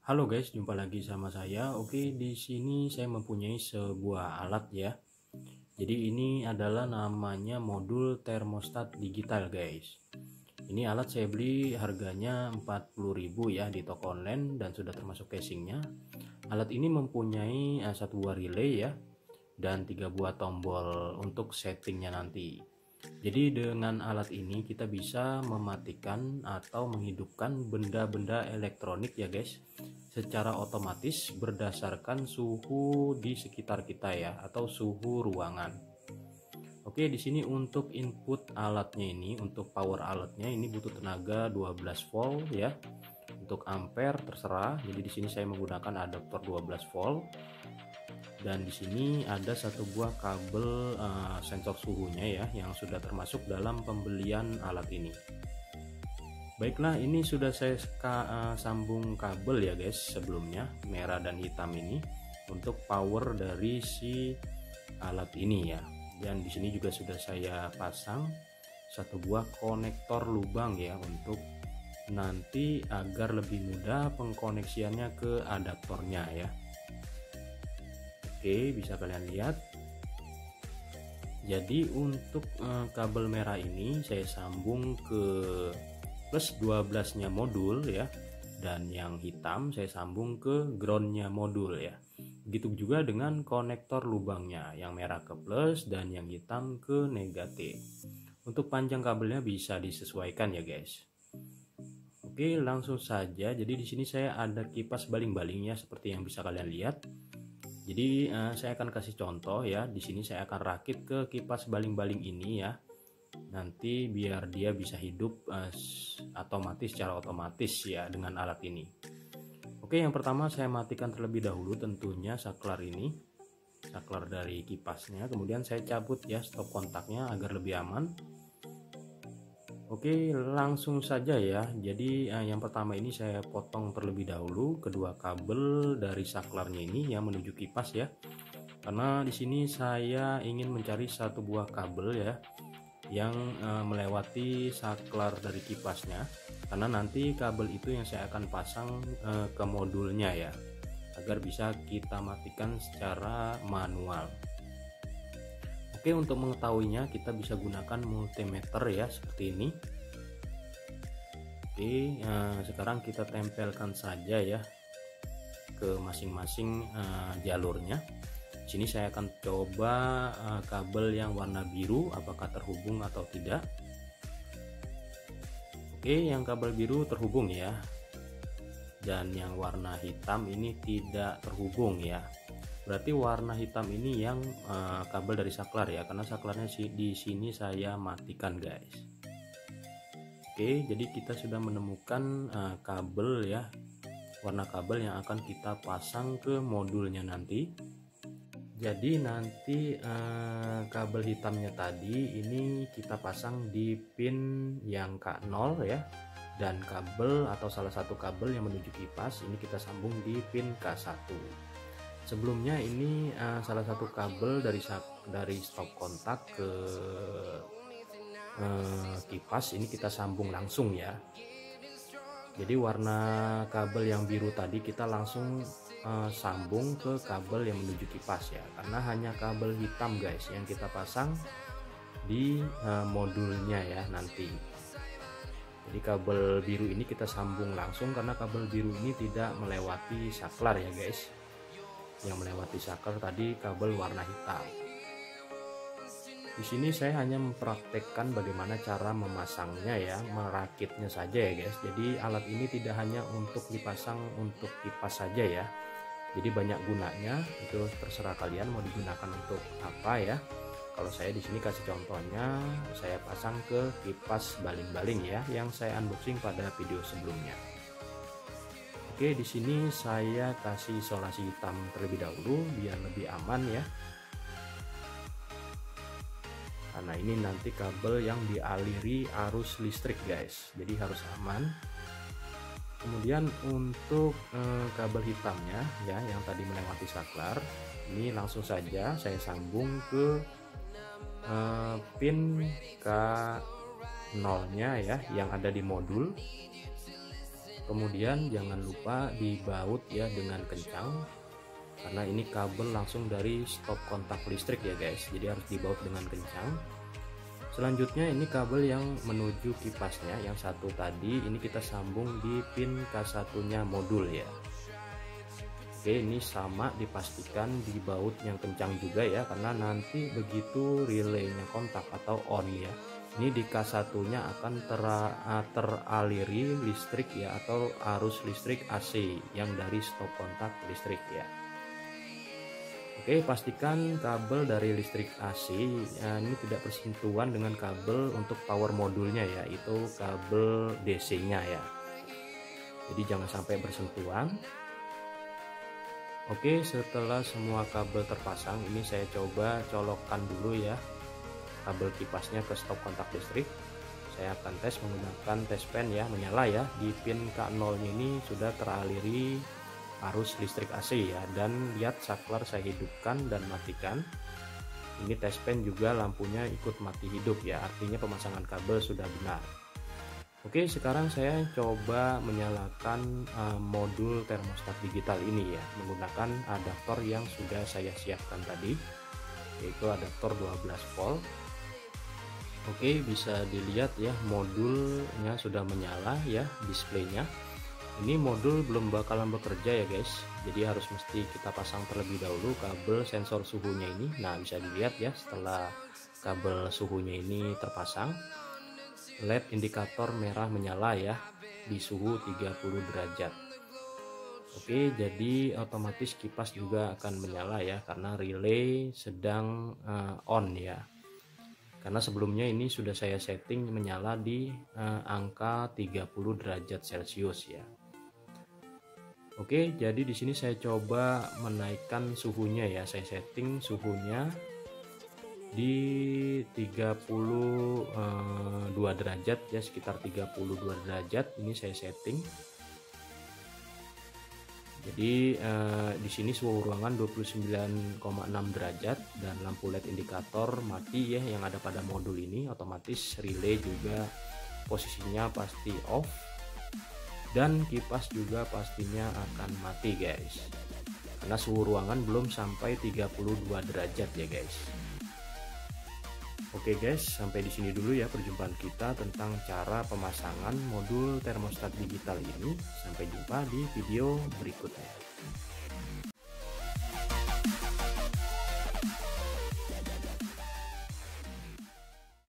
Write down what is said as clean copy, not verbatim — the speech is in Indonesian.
Halo guys, jumpa lagi sama saya. Oke, di sini saya mempunyai sebuah alat ya. Jadi ini adalah namanya modul termostat digital guys. Ini alat saya beli harganya 40.000 ya di toko online dan sudah termasuk casingnya. Alat ini mempunyai satu buah relay ya dan 3 buah tombol untuk settingnya nanti. Jadi dengan alat ini kita bisa mematikan atau menghidupkan benda-benda elektronik ya guys, secara otomatis berdasarkan suhu di sekitar kita ya, atau suhu ruangan. Oke, di sini untuk input alatnya ini, untuk power alatnya ini butuh tenaga 12 volt ya. Untuk ampere terserah. Jadi di sini saya menggunakan adaptor 12 volt. Dan di sini ada satu buah kabel sensor suhunya ya, yang sudah termasuk dalam pembelian alat ini. Baiklah, ini sudah saya sambung kabel ya guys, sebelumnya merah dan hitam ini untuk power dari si alat ini ya. Dan di sini juga sudah saya pasang satu buah konektor lubang ya, untuk nanti agar lebih mudah pengkoneksiannya ke adaptornya ya. Oke, bisa kalian lihat. Jadi untuk kabel merah ini saya sambung ke plus 12 nya modul ya, dan yang hitam saya sambung ke groundnya modul ya. Begitu juga dengan konektor lubangnya, yang merah ke plus dan yang hitam ke negatif. Untuk panjang kabelnya bisa disesuaikan ya guys. Oke, langsung saja. Jadi di sini saya ada kipas baling-balingnya seperti yang bisa kalian lihat. Jadi saya akan kasih contoh ya. Di sini saya akan rakit ke kipas baling-baling ini ya. Nanti biar dia bisa hidup secara otomatis ya dengan alat ini. Oke, yang pertama saya matikan terlebih dahulu tentunya saklar ini, saklar dari kipasnya. Kemudian saya cabut ya stop kontaknya agar lebih aman. Oke, langsung saja ya. Jadi yang pertama ini saya potong terlebih dahulu kedua kabel dari saklarnya ini yang menuju kipas ya. Karena di sini saya ingin mencari satu buah kabel ya yang melewati saklar dari kipasnya, karena nanti kabel itu yang saya akan pasang ke modulnya ya, agar bisa kita matikan secara manual. Oke, untuk mengetahuinya kita bisa gunakan multimeter ya, seperti ini. Oke, sekarang kita tempelkan saja ya ke masing-masing jalurnya. Sini saya akan coba kabel yang warna biru apakah terhubung atau tidak. Oke, yang kabel biru terhubung ya, dan yang warna hitam ini tidak terhubung ya. Berarti warna hitam ini yang kabel dari saklar ya, karena saklarnya di sini saya matikan guys. Oke, jadi kita sudah menemukan kabel ya, warna kabel yang akan kita pasang ke modulnya nanti. Jadi nanti kabel hitamnya tadi ini kita pasang di pin yang K0 ya, dan kabel atau salah satu kabel yang menuju kipas ini kita sambung di pin K1. Sebelumnya ini salah satu kabel dari stop kontak ke kipas ini kita sambung langsung ya. Jadi warna kabel yang biru tadi kita langsung sambung ke kabel yang menuju kipas ya, karena hanya kabel hitam guys yang kita pasang di modulnya ya nanti. Jadi kabel biru ini kita sambung langsung karena kabel biru ini tidak melewati saklar ya guys. Yang melewati saklar tadi kabel warna hitam. Di sini saya hanya mempraktekkan bagaimana cara memasangnya ya, merakitnya saja ya guys. Jadi alat ini tidak hanya untuk dipasang untuk kipas saja ya. Jadi banyak gunanya, itu terserah kalian mau digunakan untuk apa ya. Kalau saya di sini kasih contohnya, saya pasang ke kipas baling-baling ya, yang saya unboxing pada video sebelumnya. Oke, di sini saya kasih isolasi hitam terlebih dahulu biar lebih aman ya. Karena ini nanti kabel yang dialiri arus listrik guys, jadi harus aman. Kemudian untuk kabel hitamnya ya, yang tadi melewati saklar, ini langsung saja saya sambung ke pin K0 nya ya, yang ada di modul. Kemudian jangan lupa dibaut ya dengan kencang, karena ini kabel langsung dari stop kontak listrik ya guys, jadi harus dibaut dengan kencang. Selanjutnya ini kabel yang menuju kipasnya yang satu tadi, ini kita sambung di pin K1 nya modul ya. Oke, ini sama dipastikan dibaut yang kencang juga ya, karena nanti begitu relaynya kontak atau on ya, ini di K1 nya akan teraliri listrik ya, atau arus listrik AC yang dari stop kontak listrik ya. Oke, pastikan kabel dari listrik AC ya, ini tidak bersentuhan dengan kabel untuk power modulnya ya, itu kabel DC nya ya, jadi jangan sampai bersentuhan. Oke, setelah semua kabel terpasang, ini saya coba colokkan dulu ya kabel kipasnya ke stop kontak listrik. Saya akan tes menggunakan tes pen ya, menyala ya. Di pin K0 ini sudah teraliri arus listrik AC ya, dan lihat saklar saya hidupkan dan matikan. Ini tes pen juga lampunya ikut mati hidup ya, artinya pemasangan kabel sudah benar. Oke, sekarang saya coba menyalakan modul termostat digital ini ya, menggunakan adaptor yang sudah saya siapkan tadi, yaitu adaptor 12 volt. Oke, bisa dilihat ya modulnya sudah menyala ya, displaynya. Ini modul belum bakalan bekerja ya guys, jadi harus mesti kita pasang terlebih dahulu kabel sensor suhunya ini. Nah, bisa dilihat ya setelah kabel suhunya ini terpasang, LED indikator merah menyala ya di suhu 30 derajat. Oke, jadi otomatis kipas juga akan menyala ya, karena relay sedang on ya. Karena sebelumnya ini sudah saya setting menyala di angka 30 derajat Celcius ya. Oke, jadi di sini saya coba menaikkan suhunya ya. Saya setting suhunya di 32 derajat ya, sekitar 32 derajat ini saya setting. Jadi di sini suhu ruangan 29,6 derajat dan lampu LED indikator mati ya yang ada pada modul ini. Otomatis relay juga posisinya pasti off dan kipas juga pastinya akan mati guys, karena suhu ruangan belum sampai 32 derajat ya guys. Oke guys, sampai di sini dulu ya perjumpaan kita tentang cara pemasangan modul termostat digital ini. Sampai jumpa di video berikutnya.